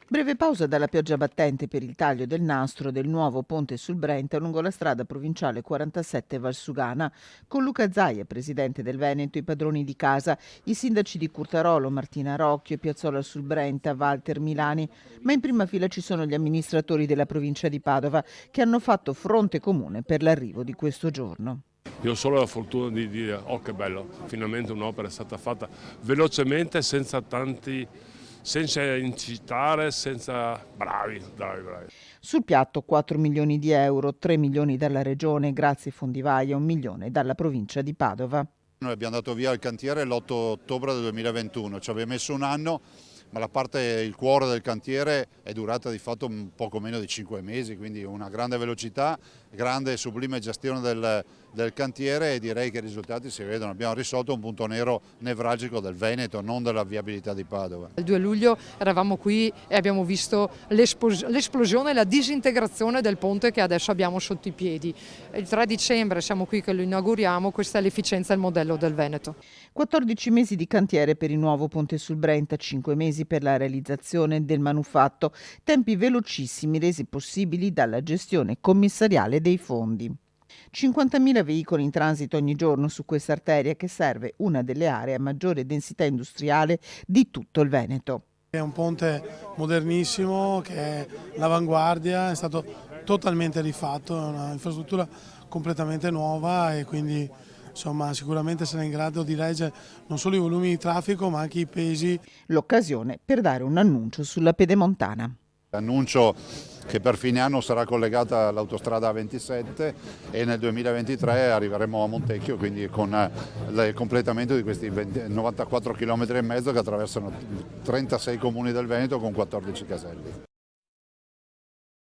Breve pausa dalla pioggia battente per il taglio del nastro del nuovo ponte sul Brenta lungo la strada provinciale 47 Valsugana, con Luca Zaia, presidente del Veneto, i padroni di casa, i sindaci di Curtarolo, Martina Rocchio e Piazzola sul Brenta, Walter Milani, ma in prima fila ci sono gli amministratori della provincia di Padova che hanno fatto fronte comune per l'arrivo di questo giorno. Io ho solo la fortuna di dire, oh che bello, finalmente un'opera è stata fatta velocemente, senza incitare, senza... bravi. Sul piatto 4 milioni di euro, 3 milioni dalla regione grazie ai fondi Vaia, 1 milione dalla provincia di Padova. Noi abbiamo dato via il cantiere l'8 ottobre del 2021, ci aveva messo un anno, ma il cuore del cantiere è durata di fatto un poco meno di 5 mesi, quindi una grande velocità, grande e sublime gestione del cantiere e direi che i risultati si vedono. Abbiamo risolto un punto nero nevralgico del Veneto, non della viabilità di Padova. Il 2 luglio eravamo qui e abbiamo visto l'esplosione e la disintegrazione del ponte che adesso abbiamo sotto i piedi. Il 3 dicembre siamo qui che lo inauguriamo, questa è l'efficienza e il modello del Veneto. 14 mesi di cantiere per il nuovo ponte sul Brenta, 5 mesi per la realizzazione del manufatto, tempi velocissimi resi possibili dalla gestione commissariale dei fondi. 50.000 veicoli in transito ogni giorno su questa arteria che serve una delle aree a maggiore densità industriale di tutto il Veneto. È un ponte modernissimo che è l'avanguardia, è stato totalmente rifatto, è un'infrastruttura completamente nuova e quindi insomma, sicuramente sarà in grado di reggere non solo i volumi di traffico ma anche i pesi. L'occasione per dare un annuncio sulla pedemontana. Annuncio che per fine anno sarà collegata all'autostrada A27 e nel 2023 arriveremo a Montecchio, quindi con il completamento di questi 94 km e mezzo che attraversano 36 comuni del Veneto con 14 caselli.